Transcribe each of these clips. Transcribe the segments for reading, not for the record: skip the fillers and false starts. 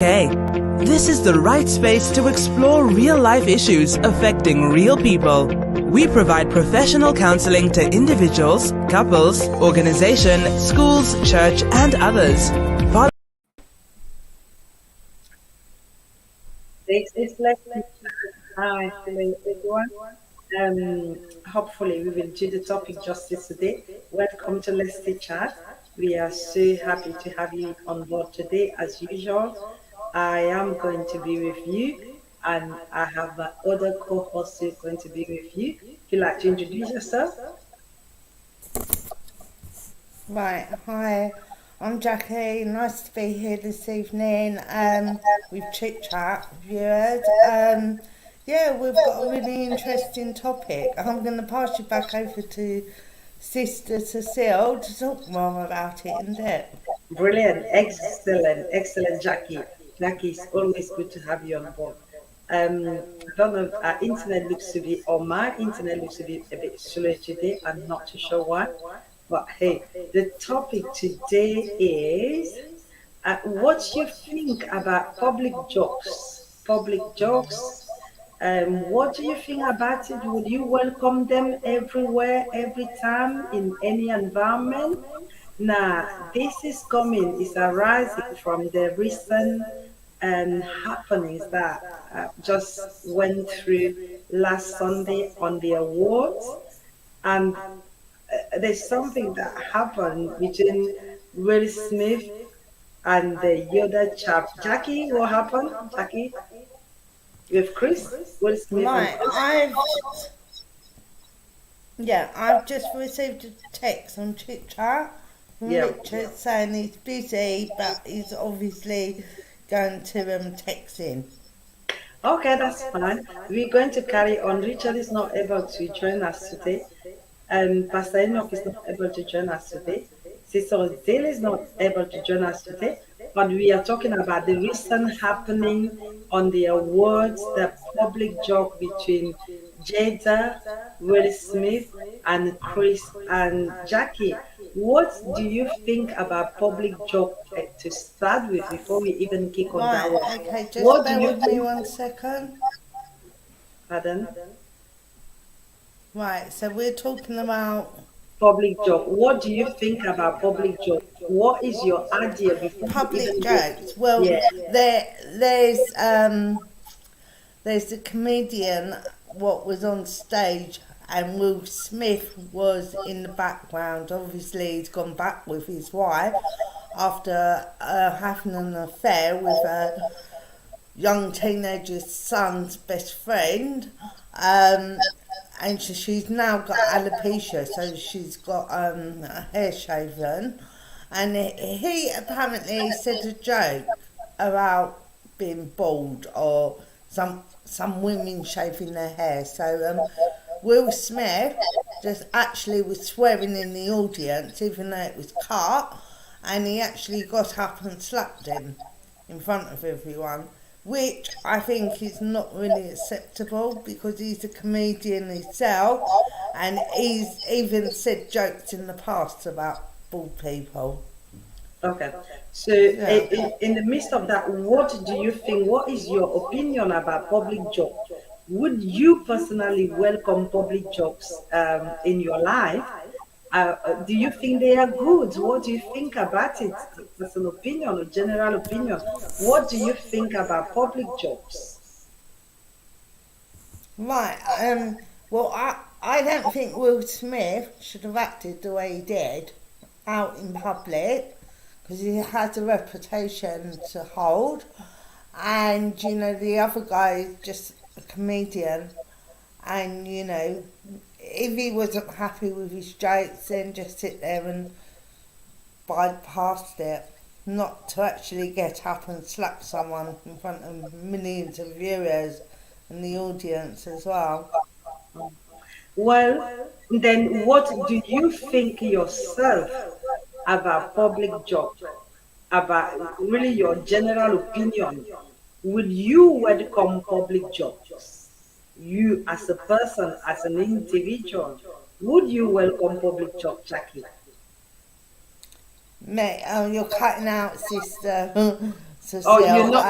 Okay, this is the right space to explore real-life issues affecting real people. We provide professional counseling to individuals, couples, organization, schools, church, and others. This is Leslie. Hi, hello everyone. Hopefully we will do the topic justice today. Welcome to Leslie Chat. We are so happy to have you on board today as usual. I am going to be with you and I have my other co-host who is going to be with you. If you'd like to introduce yourself. Right, hi, I'm Jackie. Nice to be here this evening with Chit Chat viewers. Yeah, we've got a really interesting topic. I'm going to pass you back over to Sister Cecile to talk more about it in depth. Brilliant, excellent, Jackie. Jackie, it's always good to have you on board. I don't know if our internet looks to be, or my internet looks to be a bit slow today. I'm not too sure why. But hey, the topic today is what you think about public jokes. Public jokes. What do you think about it? Would you welcome them everywhere, every time, in any environment? Now, this is coming, is arising from the recent happenings that just went through last Sunday on the awards. And there's something that happened between Will Smith and the Yoda chap. Jackie, what happened? Jackie, with Chris? Will Smith and Right, Chris? I've just received a text on Chit Chat from Yeah. Richard saying he's busy, but he's obviously going to text in. Okay, that's fine. We're going to carry on. Richard is not able to join us today. Pastor Enoch is not able to join us today. Sister Zale is not able to join us today. But we are talking about the recent happening on the awards, the public joke between Jada, Will Smith, and Chris and Jackie. What do you think about public joke to start with before we even kick on that Right, one? okay, just What do bear you with me think? 1 second. Pardon? Right, so we're talking about Public joke. What do you think about public joke? What is your idea before you public even go? jokes. Well, Yeah. there's a comedian what was on stage, and Will Smith was in the background. Obviously, he's gone back with his wife after having an affair with a young teenager's son's best friend. And she's now got alopecia, so she's got her hair shaven. And he apparently said a joke about being bald or some women shaving their hair. So Will Smith just actually was swearing in the audience, even though it was cut, and he actually got up and slapped him in front of everyone, which I think is not really acceptable because he's a comedian himself, and he's even said jokes in the past about bald people. Okay. So, Yeah. in the midst of that, what do you think? What is your opinion about public joke? Would you personally welcome public jokes in your life? Do you think they are good? What do you think about it? As an opinion, a general opinion. What do you think about public jokes? Right. Well, I don't think Will Smith should have acted the way he did out in public because he has a reputation to hold, and the other guy is just a comedian, and if he wasn't happy with his jokes, then just sit there and bypass it. Not to actually get up and slap someone in front of millions of viewers and the audience as well. Well, then what do you think yourself about public job? About really your general opinion? Would you welcome public jobs? You as a person, as an individual, would you welcome public job, Jackie? Mate, oh, you're cutting out, sister. Oh, Cecile. you're not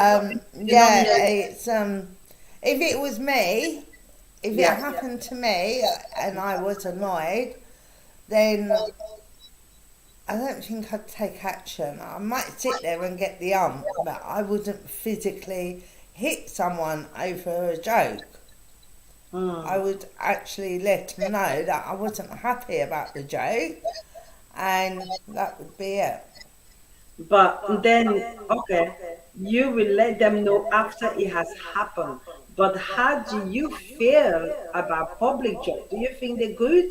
Yeah, hearing. it's if it was me, if it Yeah. happened to me and I was annoyed, then I don't think I'd take action. I might sit there and get the but I wouldn't physically hit someone over a joke. Mm. I would actually let them know that I wasn't happy about the joke, and that would be it. But then, okay, you will let them know after it has happened. But how do you feel about public jobs? Do you think they're good?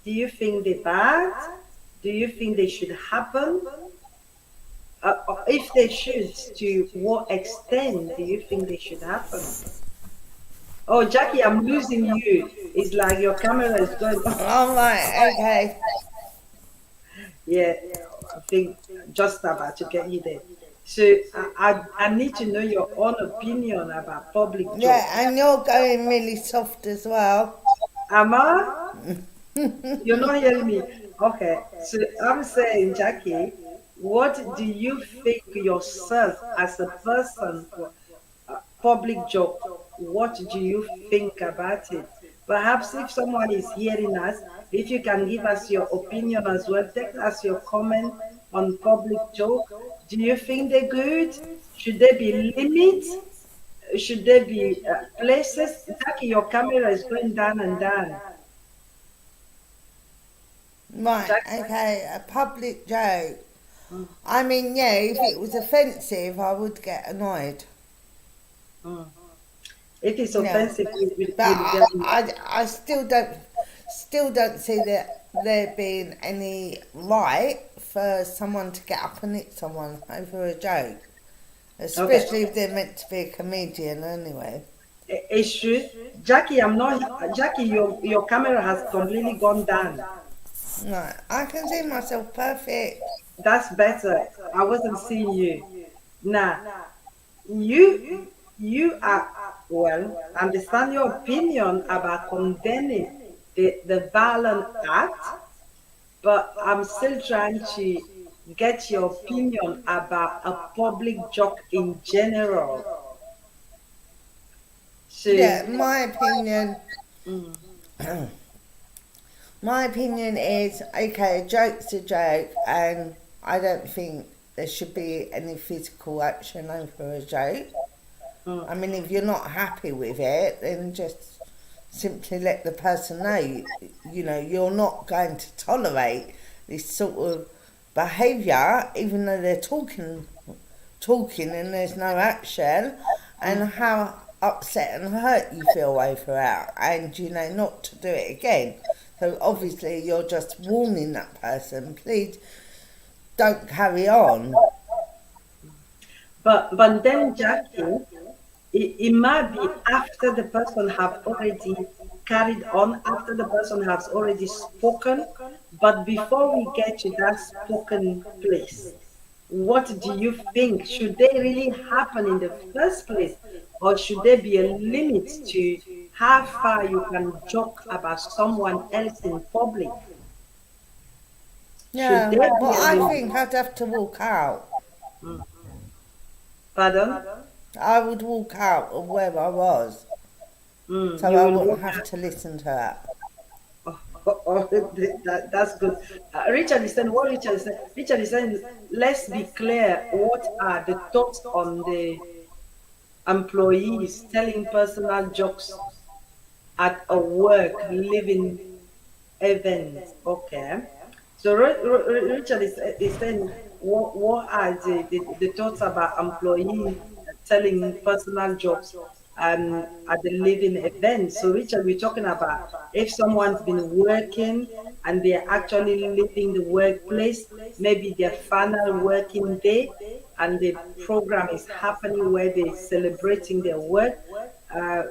Do you think they're bad? Do you think they should happen? If they should, to what extent do you think they should happen? Oh, Jackie, I'm losing you. It's like your camera is going. All right, okay. Yeah, I think just about to get you there. So I need to know your own opinion about public Yeah, jobs. and you're going really soft as well. Am I? You're not hearing me. Okay, so I'm saying, Jackie, what do you think yourself as a person for public job? What do you think about it? Perhaps if someone is hearing us, if you can give us your opinion as well, take us your comment on public job. Do you think they're good? Should there be limits? Should there be places? Jackie, your camera is going down and down. Right, Jackie, okay, a public joke. mm, I mean, yeah, if it was offensive, I would get annoyed. mm. If it's Yeah, offensive, but we'll get I still don't see that there being any right for someone to get up and hit someone over a joke, okay. especially if they're meant to be a comedian anyway. It's true. Jackie, I'm not Jackie, your camera has completely gone down. Right, I can see myself perfect. That's better. I wasn't seeing you. Now, you are well, understand your opinion about condemning the violent act, but I'm still trying to get your opinion about a public joke in general. So, Yeah, my opinion. mm, My opinion is okay, a joke's a joke, and I don't think there should be any physical action over a joke. mm. I mean, if you're not happy with it, then just simply let the person know, you're not going to tolerate this sort of behaviour, even though they're talking and there's no action, and how upset and hurt you feel over it, and not to do it again. So obviously you're just warning that person, please don't carry on. But then, Jackie, it might be after the person have already carried on, after the person has already spoken, but before we get to that spoken place, what do you think? Should they really happen in the first place, or should there be a limit to how far you can joke about someone else in public? Should Yeah, there be well, a I limit? think I'd have to walk out. Mm. Pardon? I would walk out of where I was, Mm, so you I will wouldn't walk have out. to listen to that. Oh, that's good. Richard is saying, what Richard is saying? Richard is saying, let's be clear. What are the thoughts on the employees telling personal jokes at a work living event? Okay. So Richard is saying, what are the thoughts about employees telling personal jokes at the living event? So Richard, we're talking about if someone's been working and they're actually leaving the workplace, maybe their final working day, and the program is happening where they're celebrating their work.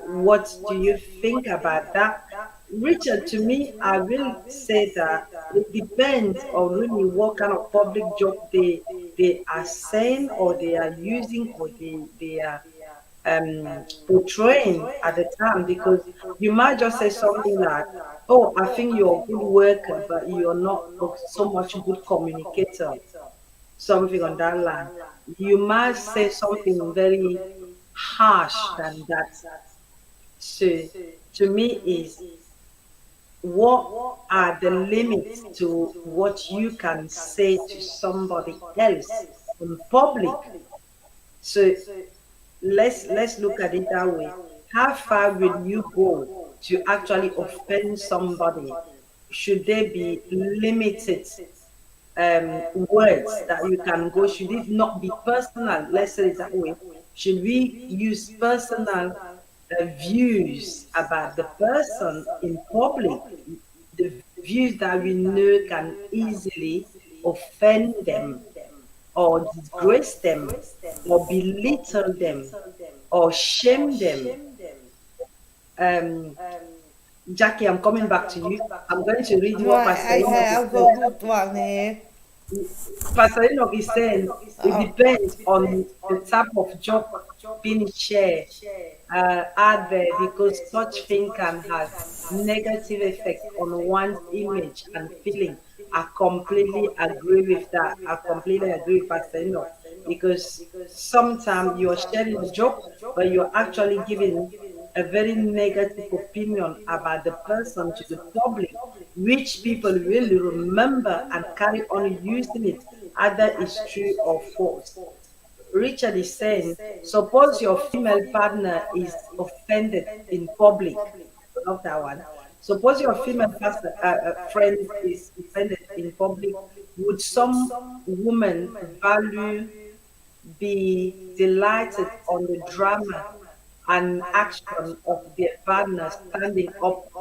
What do you think about that? Richard, to me, I will say that it depends on really what kind of public joke they are saying or they are using or they are portraying at the time, because you might just say something like, "Oh, I think you're a good worker, but you're not so much good communicator." something on that line, you might say something very harsh than that. So to me is, what are the limits to what you can say to somebody else in public? So let's look at it that way. How far will you go to actually offend somebody? Should there be limited words that you can go? Should it not be personal? Let's say it that way. Should we use personal views about the person in public? The views that we know can easily offend them, or disgrace them, or belittle them, or shame them. Um, Jackie, I'm coming back to you. I'm going to read what Pastor Right, Enoch okay, is I've got saying. a good one here. Pastor Enoch is saying it Oh, depends on the type of job being shared out there, because such thing can have negative effect on one's image and feeling. I completely agree with that. I completely agree with Pastor Enoch, because sometimes you're sharing a joke, but you're actually giving a very negative opinion about the person to the public, which people will remember and carry on using it, either it's true or false. Richard is saying, suppose your female partner is offended in public. Love that one. Suppose your female pastor, friend is offended in public. Would some woman value be delighted on the drama and action of their partner standing up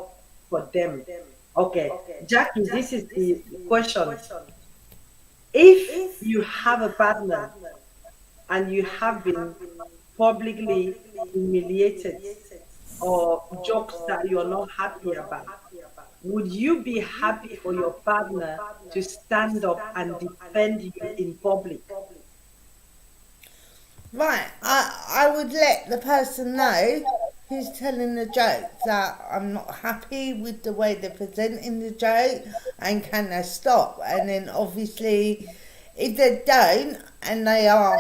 for them? Okay, Jackie, this is the question. If you have a partner and you have been publicly humiliated, or jokes that you're not happy about, would you be happy for your partner to stand up and defend you in public? right, I would let the person know who's telling the joke that I'm not happy with the way they're presenting the joke, and can they stop? And then obviously, if they don't and they are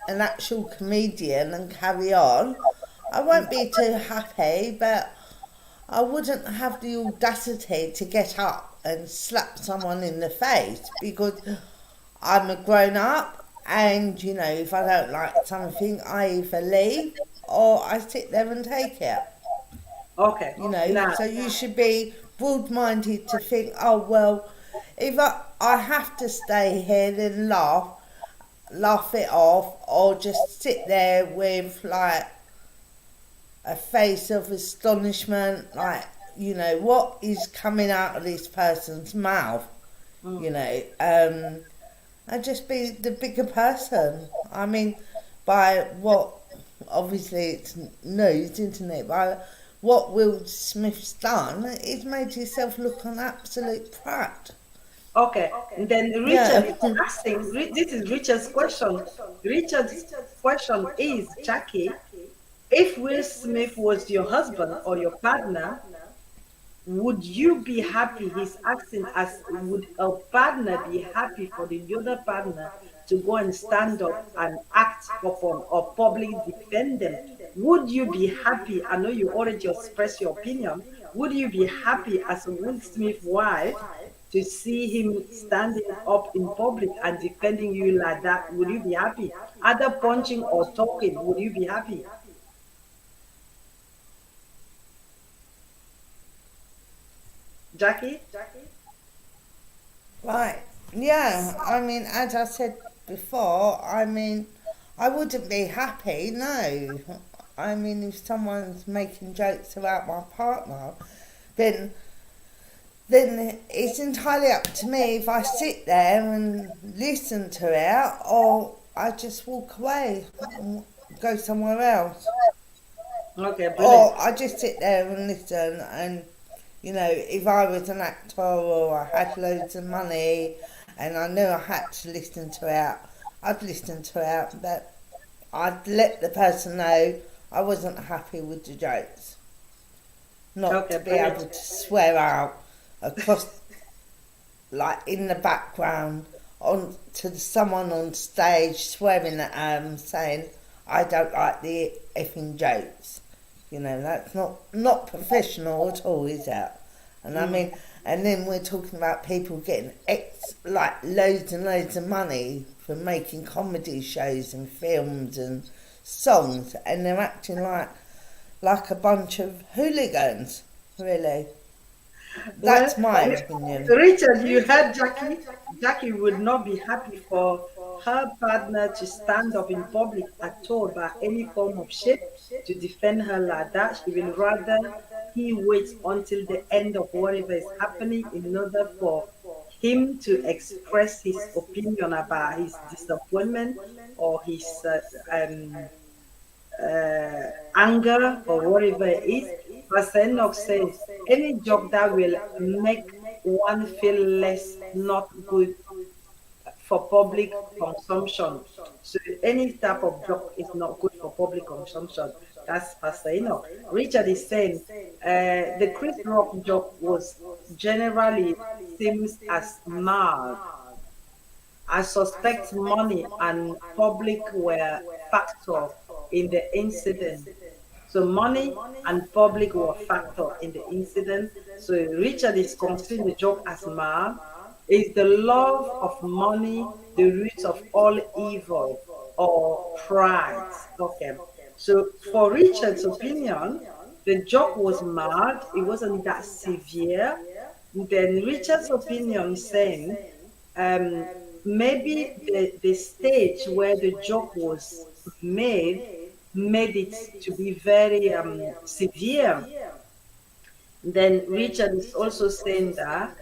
an actual comedian and carry on, I won't be too happy, but I wouldn't have the audacity to get up and slap someone in the face, because I'm a grown up, and you know, if I don't like something, I either leave or I sit there and take it. Okay, You know, now, so you should be broad minded to think, oh well, if I have to stay here, then laugh it off, or just sit there with like a face of astonishment, like, you know, what is coming out of this person's mouth, you know, and just be the bigger person. I mean, by what, obviously it's news, isn't it? By what Will Smith's done, he's made himself look an absolute prat. okay, and then Richard Yeah. is asking, this is Richard's question. Richard's question is, Jackie, if Will Smith was your husband or your partner, would you be happy? He's asking us, would a partner be happy for the other partner to go and stand up and act upon or publicly defend them? Would you be happy? I know you already expressed your opinion. Would you be happy as a Will Smith wife to see him standing up in public and defending you like that? Would you be happy? Either punching or talking, would you be happy? Jackie? Right. Yeah. I mean, as I said before, I mean, I wouldn't be happy, no. I mean, if someone's making jokes about my partner, then it's entirely up to me if I sit there and listen to it, or I just walk away and go somewhere else. Okay, brilliant. Or I just sit there and listen, and you know, if I was an actor or I had loads of money and I knew I had to listen to it, I'd listen to it, but I'd let the person know I wasn't happy with the jokes. Not Okay, to be able brilliant. to swear out across, like in the background on to someone on stage swearing at him, saying, "I don't like the effing jokes." You know, that's not professional at all, is it? And I mean, and then we're talking about people getting like loads and loads of money for making comedy shows and films and songs, and they're acting like a bunch of hooligans, really. That's my opinion. Richard, you heard Jackie. Jackie would not be happy for her partner to stand up in public at all by any form of shape to defend her like that. She will rather he waits until the end of whatever is happening in order for him to express his opinion about his disappointment or his anger or whatever it is. Pastor Enoch says any job that will make one feel less not good for public consumption. So any type of job is not good for public consumption. That's Pastor Enoch. Richard is saying the Chris Rock job was generally seems as mild. I suspect money and public were factor in the incident. So money and public were factor in the incident. So Richard is considering the joke as mild. Is the love of money the root of all evil or pride? Okay. So for Richard's opinion, the joke was mild. It wasn't that severe. Then Richard's opinion is saying maybe the stage where the joke was made it to be very severe. Then Richard is also saying that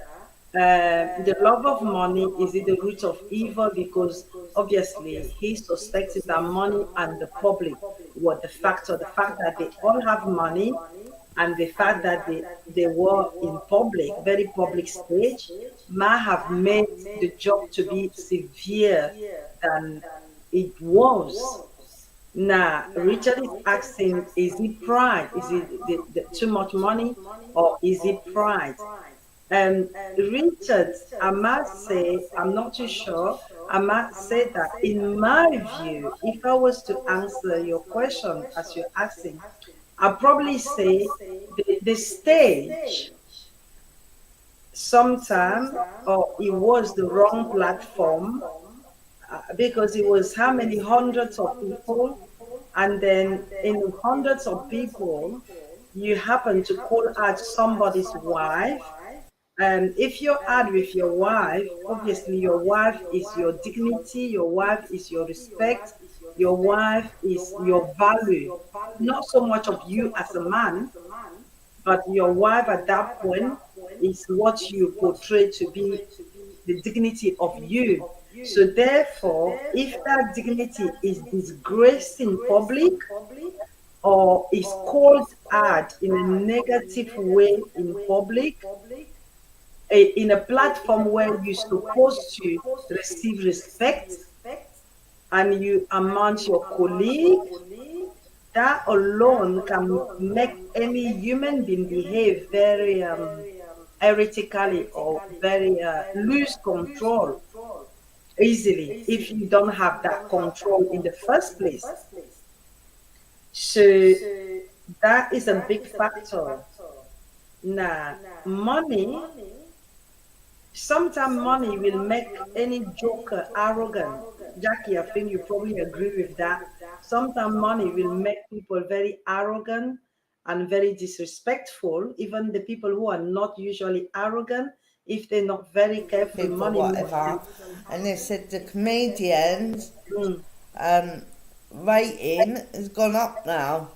the love of money is the root of evil because obviously he suspected that money and the public were the fact that they all have money and the fact that they were in public, very public stage, might have made the job to be severe than it was. Now, Richard is asking, is it pride? Is it the too much money or is it pride? Richard, I must say, I'm not too sure. I must say that in my view, if I was to answer your question as you're asking, I'd probably say the stage sometime or it was the wrong platform because it was how many hundreds of people, and then in hundreds of people you happen to call out somebody's wife. If you're out with your wife, obviously your wife is your dignity, your wife is your respect, your wife is your value, not so much of you as a man, but your wife at that point is what you portray to be the dignity of you. So therefore, if that dignity is disgraced in public or is called out in a negative way in public, in a platform where you're supposed to receive respect and you amongst your colleague, that alone can make any human being behave very heretically or very lose control easily if you don't have that control in the first place. So that is a big factor. Now, money, sometimes money will make any joker arrogant. Jackie, I think you probably agree with that. Sometimes money will make people very arrogant and very disrespectful. Even the people who are not usually arrogant, if they're not very careful, People, money. whatever. And they said the comedians rating has gone up now,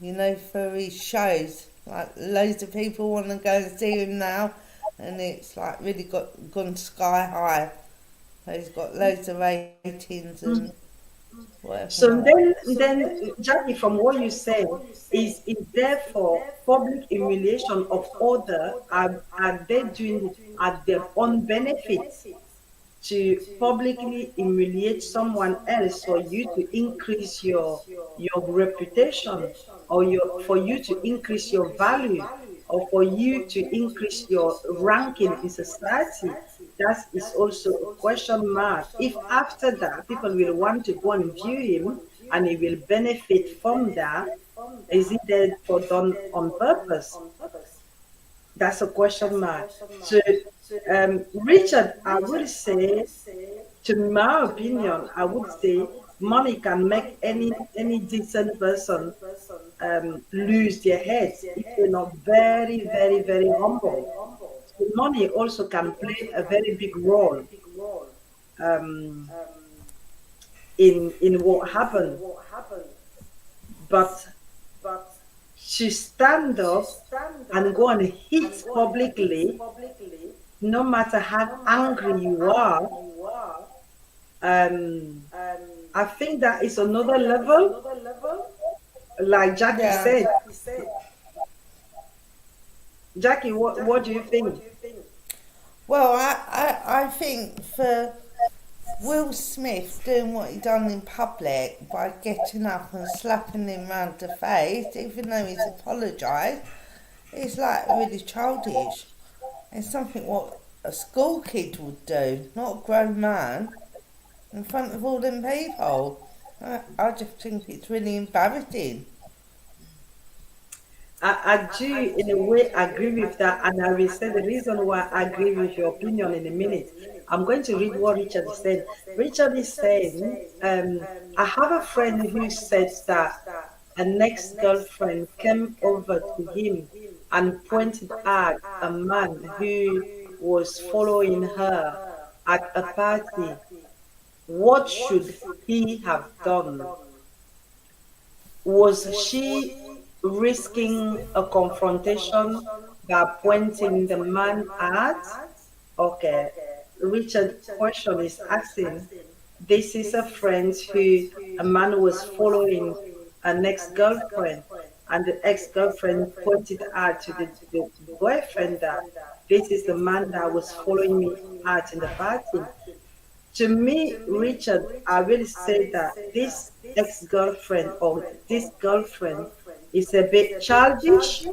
you know, for his shows. Like loads of people want to go and see him now, and it's like really gone sky high. He's got loads of ratings and whatever. So then, Jackie, from what you said, is therefore public humiliation of others? Are they doing it at their own benefit to publicly humiliate someone else for you to increase your reputation, or for you to increase your value, or for you to increase your ranking in society? that is also a question mark. If after that people will want to go and view him and he will benefit from that, is it there for done on purpose? That's a question mark. So, Richard, I would say, to my opinion, I would say money can make any decent person lose their heads if they're not very, very, very humble. So money also can play a very big role um, in what happened. But to stand up and go and hit publicly, no matter how angry you are, um, I think that is another level. Like Jackie Yeah. said, Jackie, what do you think? Well, I think for Will Smith doing what he done in public by getting up and slapping him round the face, even though he's apologised, it's like really childish. It's something what a school kid would do, not a grown man, in front of all them people. I just think it's really embarrassing. I do, in a way, agree with that, and I will say the reason why I agree with your opinion in a minute. I'm going to read what Richard said. Richard is saying, I have a friend who said that an ex-girlfriend came over to him and pointed out a man who was following her at a party. What should he have done? Was she risking a confrontation by pointing the man out? Okay. Richard's question is asking, this is a friend who a man was following an ex-girlfriend, and the ex-girlfriend pointed out to the boyfriend that this is the man that was following me out in the party. To me, Richard, I will say that this ex-girlfriend or this girlfriend is a bit childish.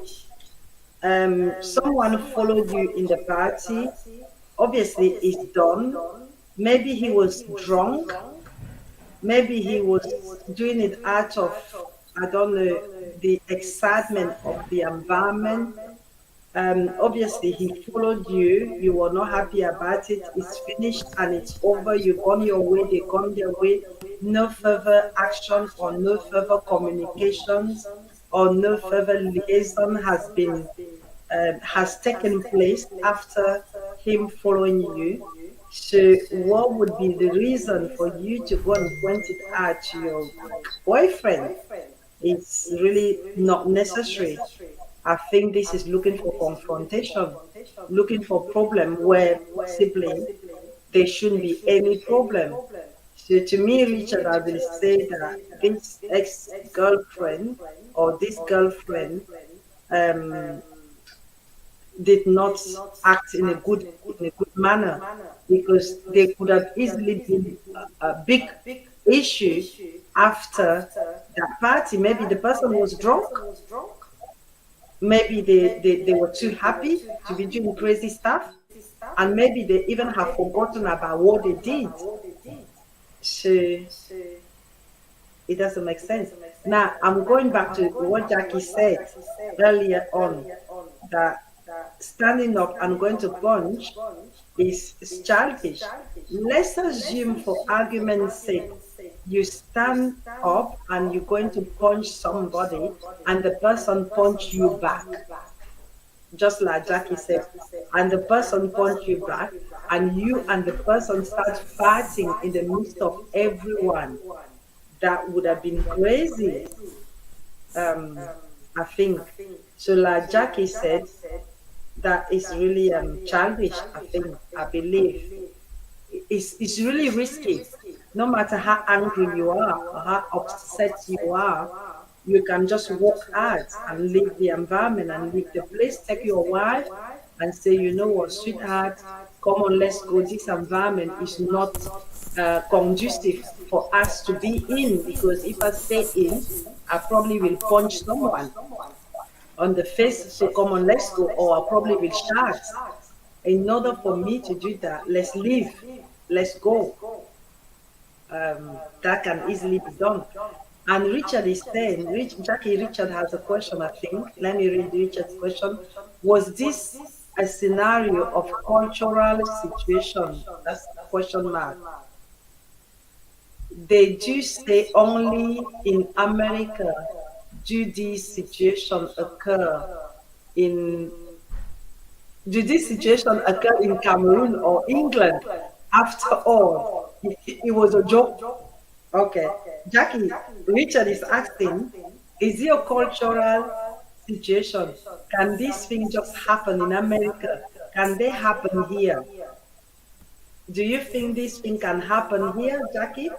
Someone followed you in the party. Obviously, it's done. Maybe he was drunk. Maybe he was doing it out of, I don't know, the excitement of the environment. Obviously, he followed you. You were not happy about it. It's finished and it's over. You've gone your way. They gone their way. No further action or no further communications or no further liaison has taken place after him following you. So, what would be the reason for you to go and point it out to your boyfriend? It's really not necessary. I think this is looking for confrontation, looking for problem where possibly there shouldn't be any problem. So to me, Richard, I will say that this ex-girlfriend or this girlfriend um, did not act in a good manner, because there could have easily been a big issue after that party. Maybe the person was drunk. Maybe they were too happy to be doing crazy stuff, and maybe they even have forgotten about what they did. So it doesn't make sense. Now I'm going back to what Jackie said earlier on, that standing up and going to punch is childish. Let's assume, for argument's sake, you stand up and you're going to punch somebody and the person punch you back, just like Jackie said, and the person punch you back and you and the person start fighting in the midst of everyone. That would have been crazy. I think so, like Jackie said, that is really childish. I believe it's really risky. No matter how angry you are or how upset you are, you can just walk out and leave the environment and leave the place. Take your wife and say, you know what, sweetheart, come on, let's go. This environment is not conducive for us to be in, because if I stay in, I probably will punch someone on the face. So come on, let's go, or I probably will shout. In order for me to do that, let's leave, let's go. That can easily be done. And Richard is saying, Jackie, Richard has a question, I think. Let me read Richard's question. Was this a scenario of cultural situation? That's question mark. They do say only in America do these situations occur in did this situation occur in Cameroon or England? After all, it was a joke. Okay. Jackie, Richard is asking, is it a cultural situation? Can this thing just happen in America? Can they happen here? Do you think this thing can happen here, Jackie?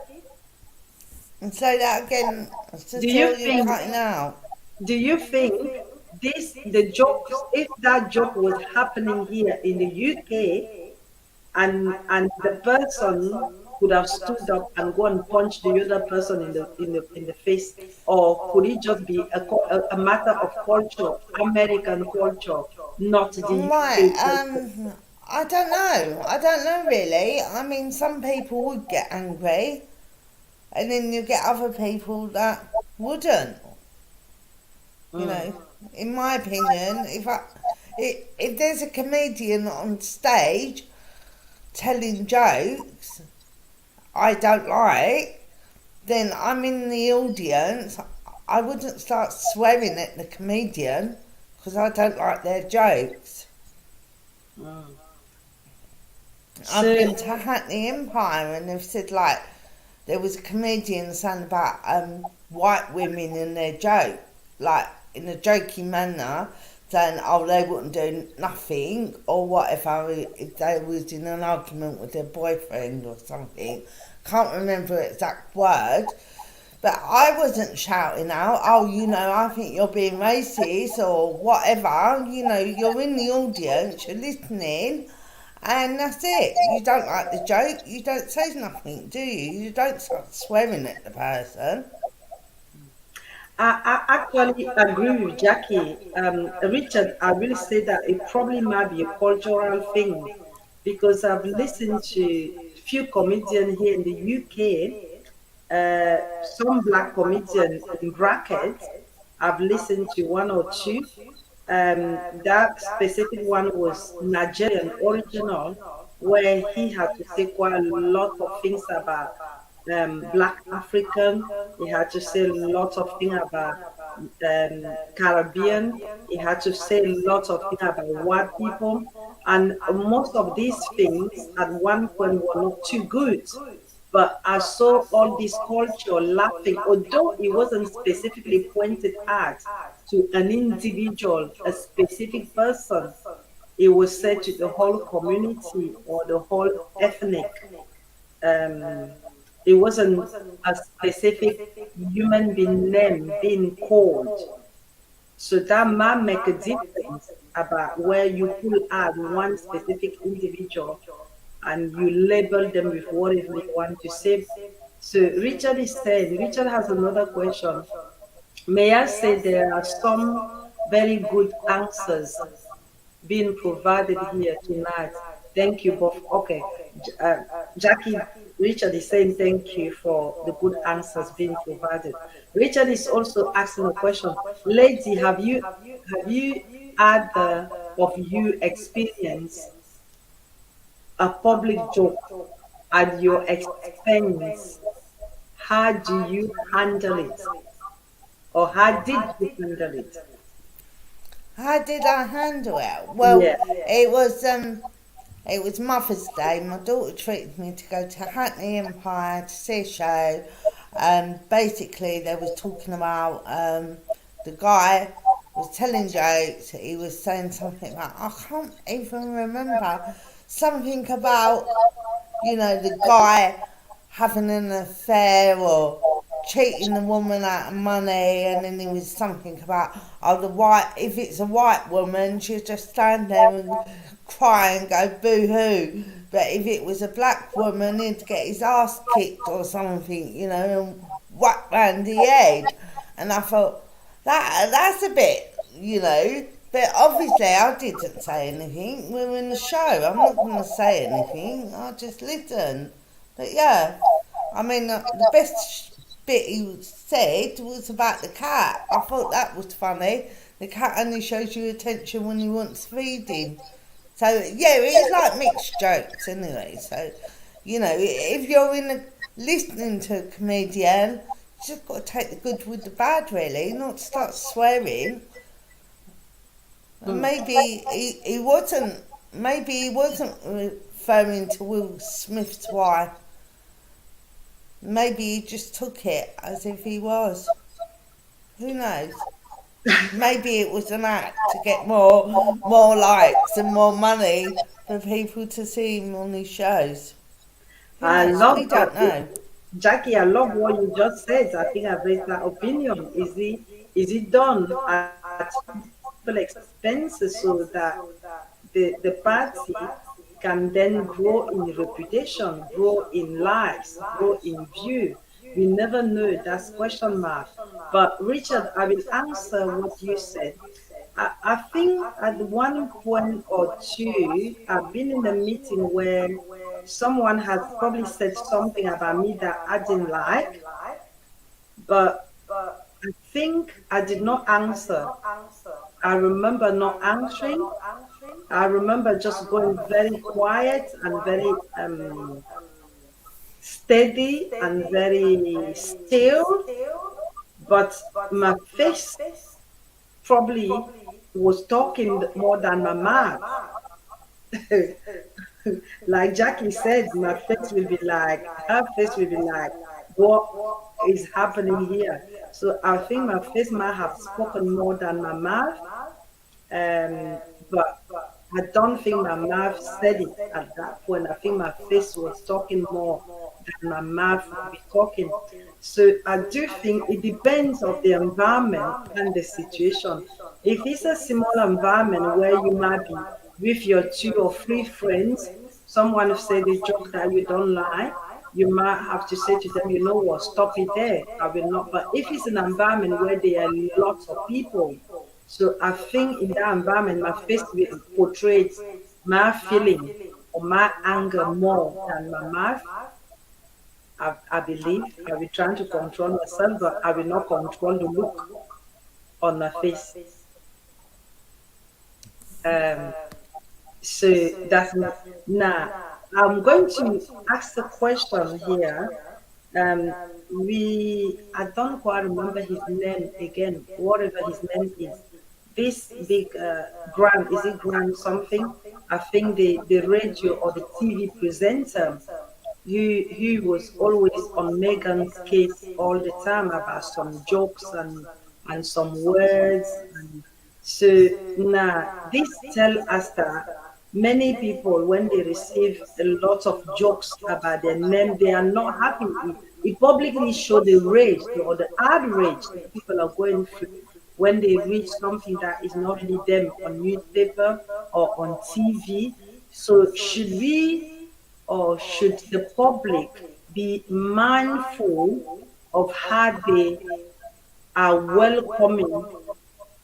And say that again, Do you Cecile, you're think cutting out. do you think the joke, if that joke was happening here in the UK, and the person could have stood up and go and punch the other person in the face, or could it just be a matter of culture, American culture, not the Right, UK culture? I don't know. I don't know really. I mean, some people would get angry, and then you get other people that wouldn't. You know, in my opinion, if there's a comedian on stage telling jokes I don't like, then I'm in the audience. I wouldn't start swearing at the comedian because I don't like their jokes. I've So been to Hackney Empire and they've said like there was a comedian saying about white women in their joke, like in a joking manner, saying oh they wouldn't do nothing or whatever if they was in an argument with their boyfriend or something. Can't remember the exact word. But I wasn't shouting out, oh, you know, I think you're being racist or whatever. You know, you're in the audience, you're listening, and that's it. You don't like the joke, you don't say nothing, do you? You don't start swearing at the person. I actually agree with Jackie. Richard, I will say that it probably might be a cultural thing because I've listened to few comedians here in the UK, some black comedians in brackets. I've listened to one or two. That specific one was Nigerian original, where he had to say quite a lot of things about Black African. He had to say a lot of things about Caribbean. He had to say a lot of things about white people. And most of these things at one point were not too good. But I saw all this culture laughing, although it wasn't specifically pointed at to an individual, a specific person. It was said to the whole community or the whole ethnic. Um, it wasn't a specific human being name being called. So that might make a difference about where you pull out one specific individual and you label them with whatever you want to say. So Richard is saying, Richard has another question. May I say there are some very good answers being provided here tonight. Thank you both. Okay, Jackie, Richard is saying thank you for the good answers being provided. Richard is also asking a question. Lady, have you had the of you experience a public joke at your expense? How do you handle it? Or how did you handle it? How did I handle it? Well, Yeah. it was Mother's Day. My daughter treated me to go to Hackney Empire to see a show. Basically, they was talking about the guy was telling jokes. He was saying something about I can't even remember something about the guy having an affair or cheating the woman out of money, and then there was something about if it's a white woman she'll just stand there and cry and go boo hoo, but if it was a black woman he'd get his ass kicked or something, and whack round the head. And I thought that's a bit But obviously, I didn't say anything. We were in the show. I'm not going to say anything. I just listen. But yeah, I mean, the best bit he said was about the cat. I thought that was funny. The cat only shows you attention when he wants feeding. So yeah, it's like mixed jokes anyway. So you know, if you're listening to a comedian, you just got to take the good with the bad, really, not start swearing. And maybe he wasn't referring to Will Smith's wife. Maybe he just took it as if he was. Who knows? Maybe it was an act to get more likes and more money for people to see him on these shows. Who I knows? love We don't know. Jackie, I love what you just said. I think I've raised that opinion. Is it done at people expenses so that the party can then grow in reputation, grow in likes, grow in view? We never know. That's question mark. But Richard, I will answer what you said. I think at one point or two, I've been in a meeting where someone has probably said something about me that I didn't like, but I think I did not answer. I remember not answering. I remember just going very quiet and very steady and very still, but my face probably was talking more than my mouth. Like Jackie said, my face will be like, her face will be like, what is happening here? So I think my face might have spoken more than my mouth, but I don't think my mouth said it at that point. I think my face was talking more than my mouth would be talking. So I do think it depends on the environment and the situation. If it's a small environment where you might be with your two or three friends, someone said a joke that you don't like, you might have to say to them, you know what, stop it there. I will not. But if it's an environment where there are lots of people, so I think in that environment, my face will portray my feeling or my anger more than my mouth. I believe I will try to control myself, but I will not control the look on my face. Um, so that's now. I'm going to ask a question here. I don't quite remember his name again, whatever his name is. This big Grant, is it Grant something? I think the radio or the TV presenter he was always on Megan's case all the time about some jokes and some words. And so now this tell us that many people when they receive a lot of jokes about their name, they are not happy. It publicly show the rage or the outrage that people are going through when they read something that is not really them on newspaper or on TV. So should we or should the public be mindful of how they are welcoming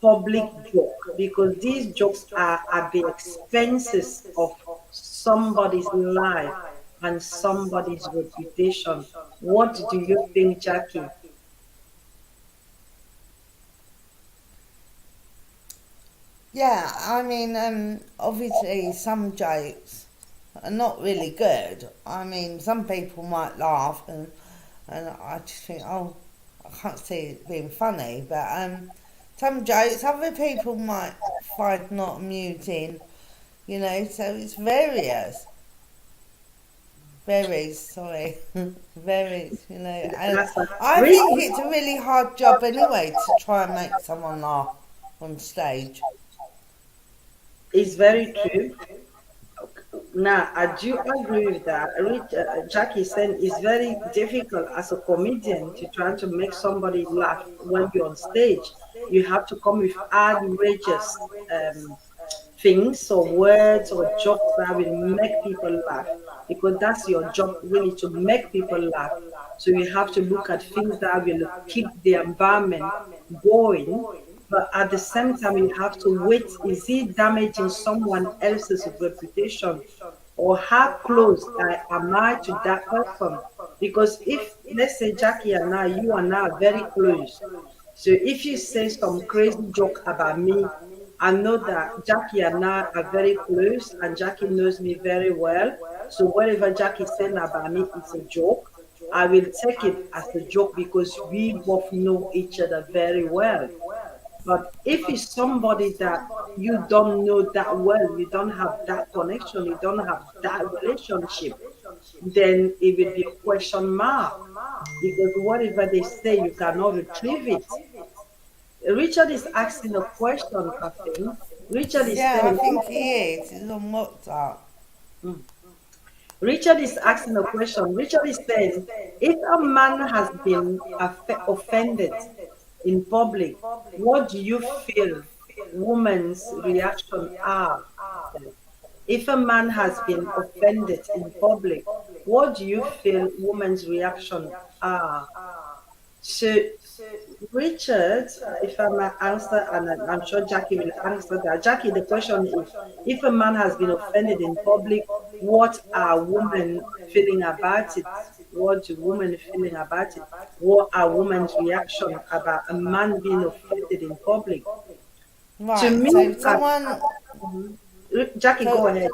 public joke? Because these jokes are at the expenses of somebody's life and somebody's reputation. What do you think, Jackie? Yeah, I mean, obviously some jokes are not really good. I mean, some people might laugh, and I just think, oh, I can't see it being funny. But some jokes other people might find not amusing, you know. So it's varies. Sorry, varies. You know, and I think it's a really hard job anyway to try and make someone laugh on stage. It's very true. Now, I do agree with that. Jackie said it's very difficult as a comedian to try to make somebody laugh when you're on stage. You have to come with outrageous things or words or jokes that will make people laugh, because that's your job, really, to make people laugh. So you have to look at things that will keep the environment going but at the same time, you have to wait. Is he damaging someone else's reputation? Or how close am I to that person? Because if, let's say, Jackie and I, you and I are very close. So if you say some crazy joke about me, I know that Jackie and I are very close, and Jackie knows me very well. So whatever Jackie is saying about me is a joke. I will take it as a joke because we both know each other very well. But if it's somebody that you don't know that well, you don't have that connection, you don't have that relationship, then it will be a question mark. Because whatever they say, you cannot retrieve it. Richard is asking a question, I think. Richard is Yeah, I saying, think he is. He's on WhatsApp. Richard is asking a question. Richard is saying, if a man has been offended in public, what do you feel women's reaction are? If a man has been offended in public, what do you feel women's reaction are? So, Richard, if I might answer, and I'm sure Jackie will answer that. Jackie, the question is, if a man has been offended in public, what are women feeling about it? What do women feeling about it? What are women's reaction about a man being offended in public? To Right, so me, someone. Jackie, go So, ahead.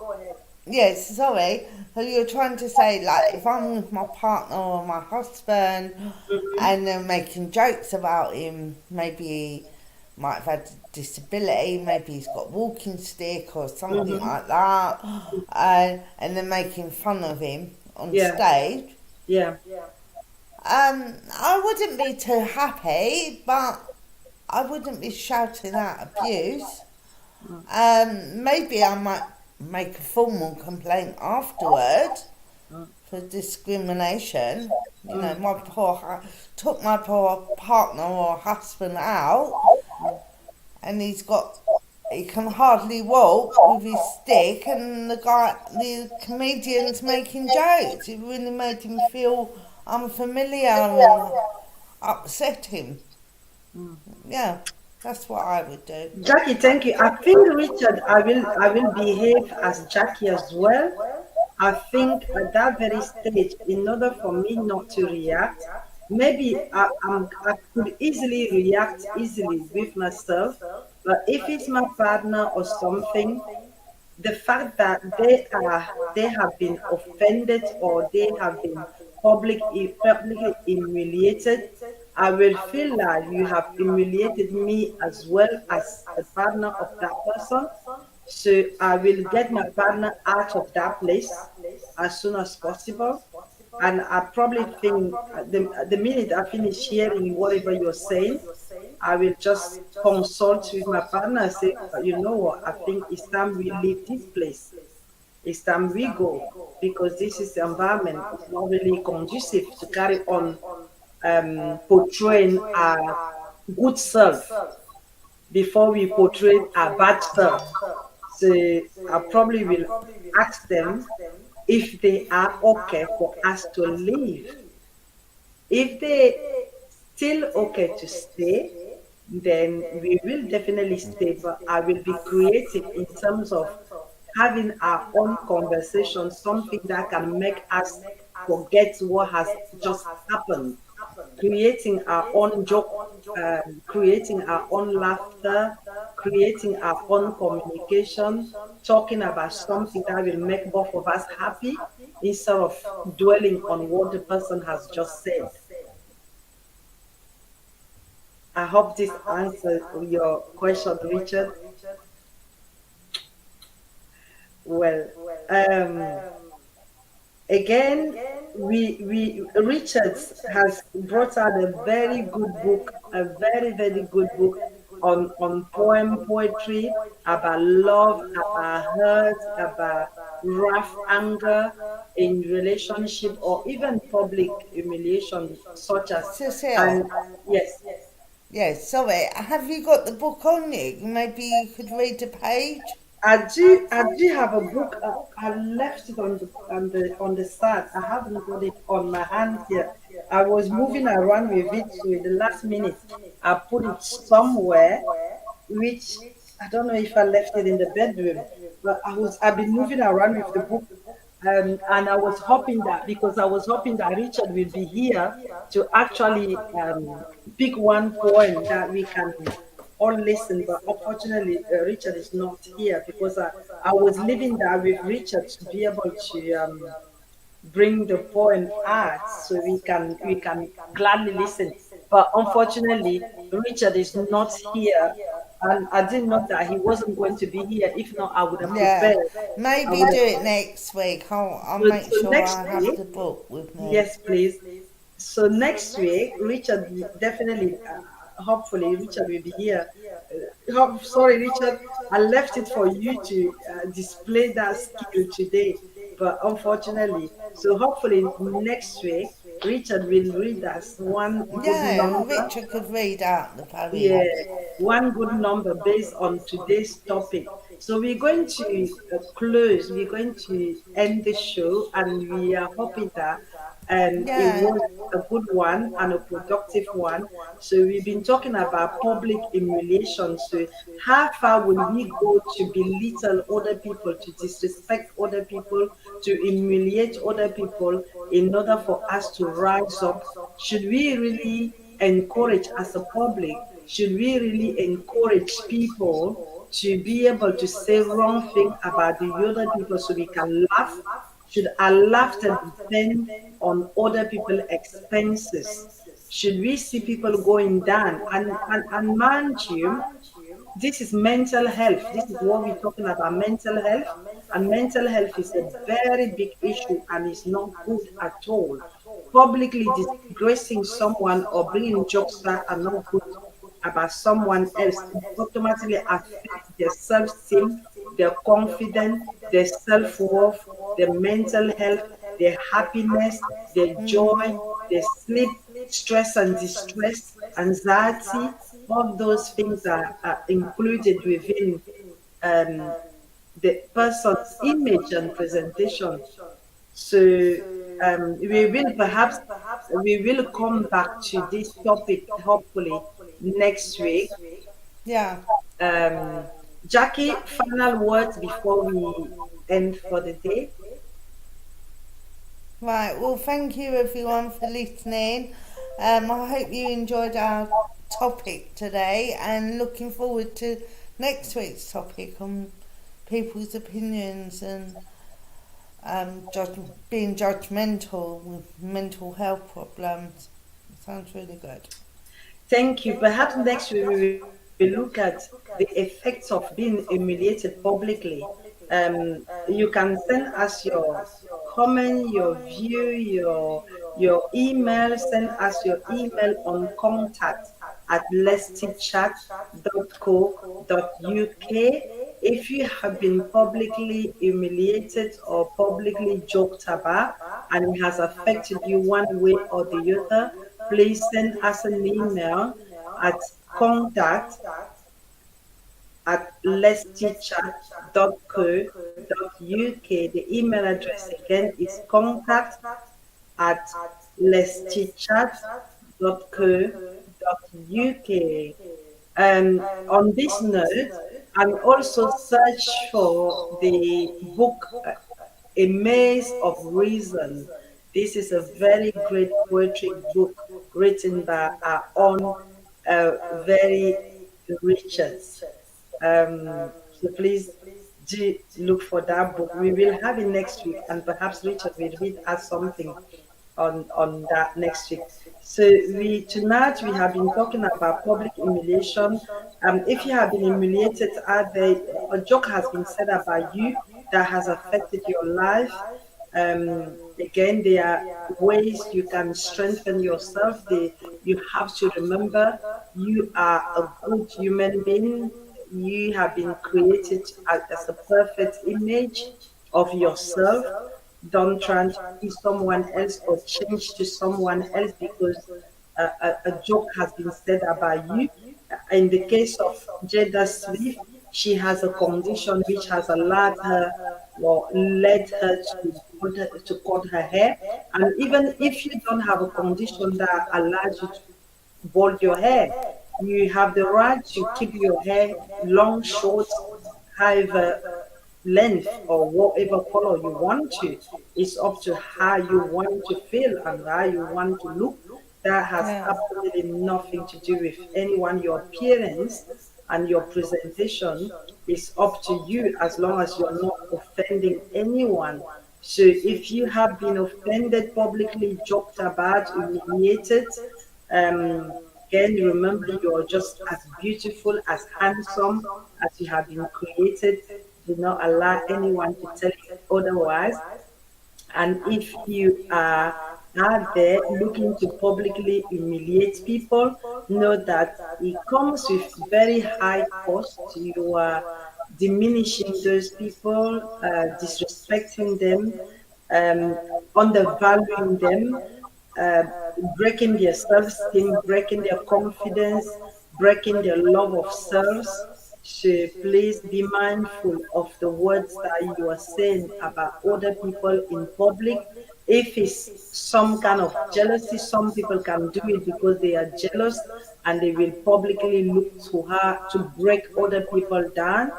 yes, sorry. So you're trying to say, like, if I'm with my partner or my husband and they're making jokes about him, maybe he might have had a disability, maybe he's got a walking stick or something Hmm. like that, and they're making fun of him on Yeah, stage. yeah. I wouldn't be too happy, but I wouldn't be shouting out abuse. Maybe I might make a formal complaint afterward for discrimination. You know, took my poor partner or husband out, and he can hardly walk with his stick, and the comedian's making jokes. It really made him feel unfamiliar and upset him. Yeah, that's what I would do. Jackie, thank you. I think Richard, I will behave as Jackie as well. I think at that very stage, in order for me not to react, maybe I could easily react easily with myself. But if it's my partner or something, the fact that they have been offended or they have been publicly humiliated, I will feel like you have humiliated me as well as the partner of that person. So I will get my partner out of that place as soon as possible. And I probably think the minute I finish hearing whatever you're saying, I will just consult with my partner and say, you know what, I think it's time we leave this place. It's time we go because this is the environment. It's not really conducive to carry on portraying our good self before we portray our bad self. So I probably will ask them if they are okay for us to leave. If they still okay to stay, then we will definitely stay. But I will be creative in terms of having our own conversation, something that can make us forget what has just happened, creating our own joke, creating our own laughter, creating our own communication, talking about something that will make both of us happy instead of dwelling on what the person has just said. I hope this answers your question, Richard. Well, again, we Richard has brought out a very good book, a very good book on poetry about love, about hurt, about wrath, anger in relationship, or even public humiliation, such as Cecile, and yes. yes, sorry, have you got the book on you? Maybe you could read a page? I do have a book. I left it on the side. I haven't got it on my hand yet. I was moving around with it, so in the last minute, I put it somewhere. which I don't know if I left it in the bedroom, but I've been moving around with the book. And I was hoping that because I was hoping that Richard will be here to actually pick one poem that we can all listen. But unfortunately, Richard is not here because I was living there with Richard to be able to bring the poem out so we can gladly listen. But unfortunately, Richard is not here, and I didn't know that he wasn't going to be here. If not, I would have Yeah, prepared. I maybe would do have. it next week. I'll So, make so sure next I have week, the book with me. yes, please. So next week, Richard will definitely, hopefully, Richard will be here. Sorry, Richard, I left it for you to display that skill today, but unfortunately, so hopefully next week, Richard will read us one good Yeah, number. Richard could read out the Yeah, poem. one good number based on today's topic. So we're going to close, we're going to end the show, and we are hoping that it Yeah, was a good one and a productive one. So we've been talking about public humiliation. So how far will we go to belittle other people, to disrespect other people, to humiliate other people in order for us to rise up? Should we really encourage as a public? Should we really encourage people to be able to say wrong thing about the other people so we can laugh? Should our laughter depend on other people's expenses? Should we see people going down? And mind you, this is mental health. This is what we're talking about, mental health. And mental health is a very big issue and is not good at all. Publicly disgracing someone or bringing jokes that are not good about someone else automatically affects their self-esteem, their confidence, their self-worth, their mental health, their happiness, their joy, their sleep, stress and distress, anxiety. All those things are included within um, the person's image and presentation. So we will come back to this topic hopefully next week. yeah. Um, Jackie, final words before we end for the day. Right, well, thank you everyone for listening. I hope you enjoyed our topic today and looking forward to next week's topic on people's opinions and being judgmental with mental health problems. Sounds really good. Thank you. Perhaps next week we will look at the effects of being humiliated publicly. You can send us your comment, your view, your email. Send us your email on contact at letstychat.co.uk. If you have been publicly humiliated or publicly joked about and it has affected you one way or the other, please send us an email at contact at letstychat.co.uk. The email address again is contact at letstychat.co.uk. On this note, and also search for the book A Maze of Reason. This is a very great poetry book written by our own very Richards. So please do look for that book. We will have it next week, and perhaps Richard will read us something on that next week. So tonight we have been talking about public humiliation. If you have been humiliated out there, a joke has been said about you that has affected your life. Again, there are ways you can strengthen yourself. You have to remember you are a good human being. You have been created as a perfect image of yourself. Don't try to be someone else or change to someone else because a joke has been said about you. In the case of Jada Smith, she has a condition which has allowed her or led her to cut her hair. And even if you don't have a condition that allows you to bald your hair, You have the right to keep your hair long, short, however length or whatever color you want to. It's up to how you want to feel and how you want to look. That has Yeah. absolutely nothing to do with anyone. Your appearance and your presentation is up to you as long as you're not offending anyone. So if you have been offended, publicly joked about, humiliated, um, again, remember you're just as beautiful, as handsome as you have been created. Do not allow anyone to tell you otherwise. And if you are out there looking to publicly humiliate people, know that it comes with very high cost. You are diminishing those people, disrespecting them, um, undervaluing them, uh, breaking their self-esteem, breaking their confidence, breaking their love of self. So please be mindful of the words that you are saying about other people in public. If it's some kind of jealousy, some people can do it because they are jealous and they will publicly look to her to break other people down.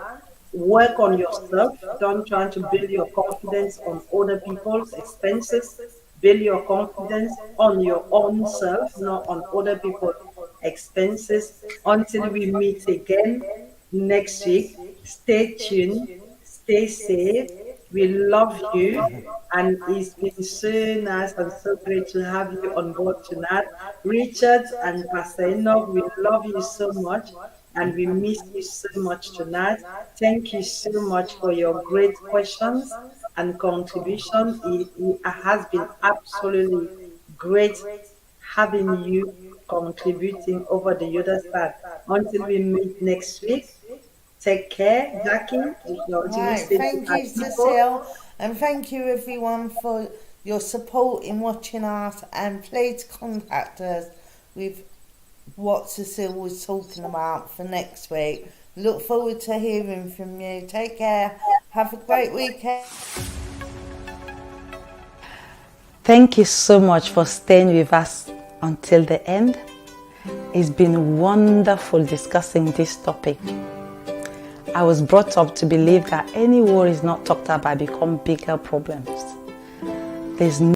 Work on yourself. Don't try to build your confidence on other people's expenses. Build your confidence on your own self, not on other people's expenses. Until we meet again next week, stay tuned, stay safe. We love you, and it's been so nice and so great to have you on board tonight. Richard and Pastor Enoch, we love you so much and we miss you so much tonight. Thank you so much for your great questions and contribution. It has been absolutely great having you contributing over the other side. Until we meet next week, take care, Jackie. Do you Right, say to thank our you, people? Cecile, and thank you everyone for your support in watching us. And please contact us with what Cecile was talking about for next week. Look forward to hearing from you. Take care. Have a great weekend. Thank you so much for staying with us until the end. It's been wonderful discussing this topic. I was brought up to believe that any worries not talked about become bigger problems. There's